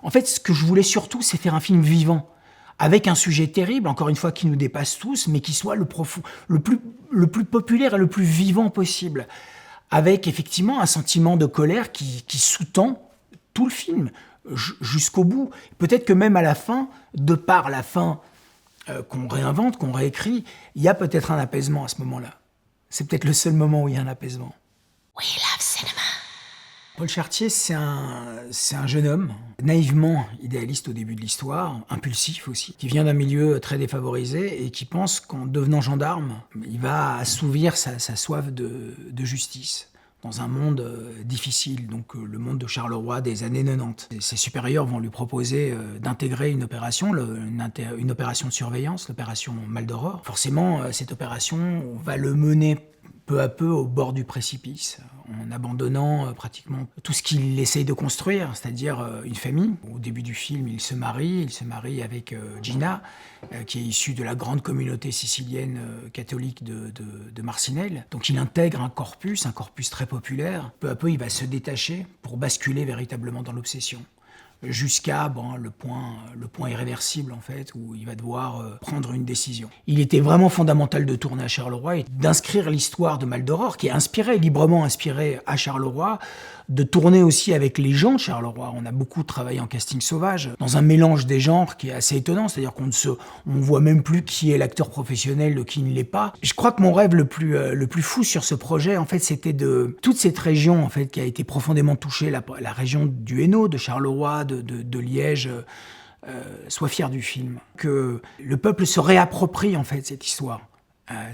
En fait, ce que je voulais surtout, c'est faire un film vivant, avec un sujet terrible, encore une fois, qui nous dépasse tous, mais qui soit le plus populaire et le plus vivant possible, avec effectivement un sentiment de colère qui sous-tend tout le film, jusqu'au bout. Peut-être que même à la fin, de par la fin qu'on réinvente, qu'on réécrit, il y a peut-être un apaisement à ce moment-là. C'est peut-être le seul moment où il y a un apaisement. We love cinema. Paul Chartier, c'est un jeune homme, naïvement idéaliste au début de l'histoire, impulsif aussi, qui vient d'un milieu très défavorisé et qui pense qu'en devenant gendarme, il va assouvir sa soif de justice dans un monde difficile, donc le monde de Charleroi des années 90. Et ses supérieurs vont lui proposer d'intégrer une opération, une opération de surveillance, l'opération Mal d'Aurore. Forcément, cette opération va le mener peu à peu au bord du précipice, en abandonnant pratiquement tout ce qu'il essaye de construire, c'est-à-dire une famille. Au début du film, il se marie avec Gina, qui est issue de la grande communauté sicilienne catholique de Marcinelle. Donc il intègre un corpus très populaire. Peu à peu, il va se détacher pour basculer véritablement dans l'obsession, jusqu'à le point irréversible en fait, où il va devoir prendre une décision. Il était vraiment fondamental de tourner à Charleroi et d'inscrire l'histoire de Mal d'Aurore, qui est librement inspirée à Charleroi, de tourner aussi avec les gens de Charleroi. On a beaucoup travaillé en casting sauvage, dans un mélange des genres qui est assez étonnant, c'est-à-dire qu'on ne voit même plus qui est l'acteur professionnel de qui ne l'est pas. Je crois que mon rêve le plus fou sur ce projet, en fait, c'était de toute cette région en fait, qui a été profondément touchée, la région du Hainaut, de Charleroi, de Liège, soit fier du film. Que le peuple se réapproprie en fait cette histoire.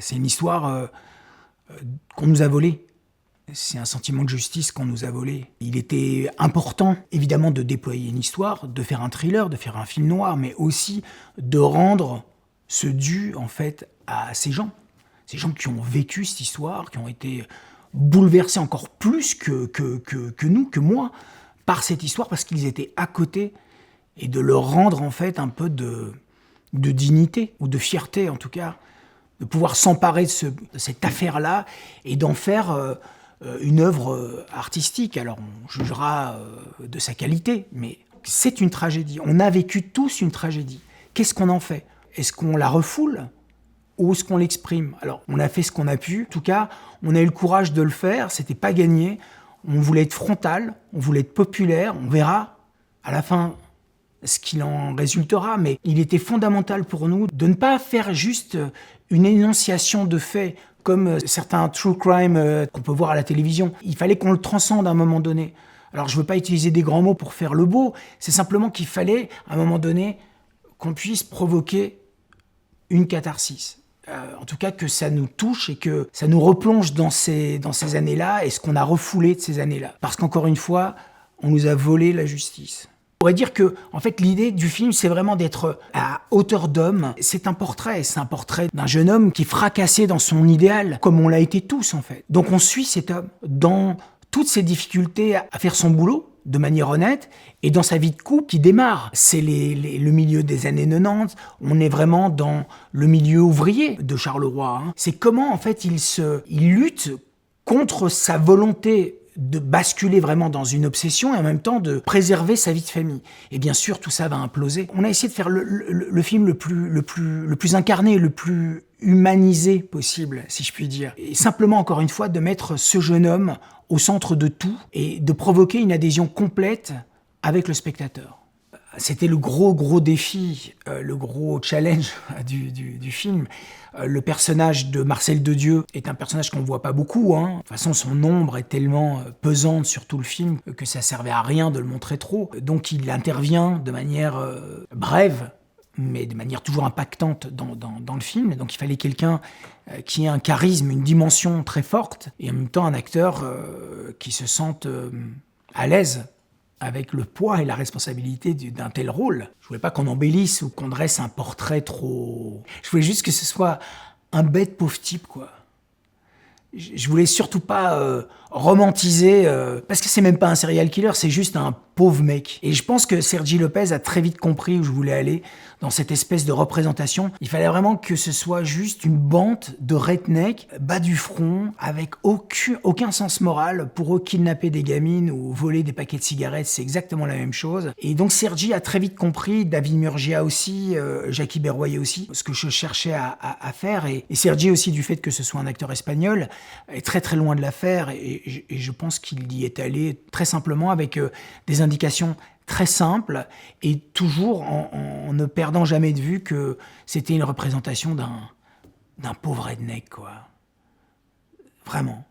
C'est une histoire qu'on nous a volée. C'est un sentiment de justice qu'on nous a volé. Il était important, évidemment, de déployer une histoire, de faire un thriller, de faire un film noir, mais aussi de rendre ce dû, en fait, à ces gens qui ont vécu cette histoire, qui ont été bouleversés encore plus que nous, que moi, par cette histoire, parce qu'ils étaient à côté, et de leur rendre, en fait, un peu de dignité, ou de fierté, en tout cas, de pouvoir s'emparer de cette affaire-là, et d'en faire une œuvre artistique. Alors on jugera de sa qualité, mais c'est une tragédie. On a vécu tous une tragédie. Qu'est-ce qu'on en fait? Est-ce qu'on la refoule ou est-ce qu'on l'exprime? Alors on a fait ce qu'on a pu. En tout cas, on a eu le courage de le faire. C'était pas gagné. On voulait être frontal, on voulait être populaire. On verra à la fin ce qu'il en résultera, mais il était fondamental pour nous de ne pas faire juste une énonciation de faits comme certains true crime qu'on peut voir à la télévision. Il fallait qu'on le transcende à un moment donné. Alors je ne veux pas utiliser des grands mots pour faire le beau, c'est simplement qu'il fallait à un moment donné qu'on puisse provoquer une catharsis. En tout cas que ça nous touche et que ça nous replonge dans ces années-là et ce qu'on a refoulé de ces années-là. Parce qu'encore une fois, on nous a volé la justice. On pourrait dire que, en fait, l'idée du film, c'est vraiment d'être à hauteur d'homme. C'est un portrait d'un jeune homme qui est fracassé dans son idéal, comme on l'a été tous, en fait. Donc on suit cet homme dans toutes ses difficultés à faire son boulot de manière honnête et dans sa vie de couple qui démarre. C'est le milieu des années 90, on est vraiment dans le milieu ouvrier de Charleroi. C'est comment, en fait, il lutte contre sa volonté de basculer vraiment dans une obsession et en même temps de préserver sa vie de famille. Et bien sûr, tout ça va imploser. On a essayé de faire le film le plus incarné, le plus humanisé possible, si je puis dire. Et simplement, encore une fois, de mettre ce jeune homme au centre de tout et de provoquer une adhésion complète avec le spectateur. C'était le gros défi, le gros challenge du film. Le personnage de Marcel Dedieu est un personnage qu'on ne voit pas beaucoup. De toute façon, son ombre est tellement pesante sur tout le film que ça servait à rien de le montrer trop. Donc il intervient de manière brève, mais de manière toujours impactante dans le film. Donc il fallait quelqu'un qui ait un charisme, une dimension très forte, et en même temps un acteur qui se sente à l'aise avec le poids et la responsabilité d'un tel rôle. Je voulais pas qu'on embellisse ou qu'on dresse un portrait trop... Je voulais juste que ce soit un bête pauvre type, quoi. je voulais surtout pas romantiser, parce que c'est même pas un serial killer, c'est juste un pauvre mec. Et je pense que Sergi Lopez a très vite compris où je voulais aller dans cette espèce de représentation. Il fallait vraiment que ce soit juste une bande de rednecks bas du front, avec aucun sens moral. Pour eux, kidnapper des gamines ou voler des paquets de cigarettes, c'est exactement la même chose. Et donc Sergi a très vite compris, David Murgia aussi, Jackie Berroyer aussi, ce que je cherchais à faire. Et Sergi aussi, du fait que ce soit un acteur espagnol, est très très loin de l'affaire. Et je pense qu'il y est allé très simplement avec des indications très simples et toujours en ne perdant jamais de vue que c'était une représentation d'un pauvre redneck, quoi. Vraiment.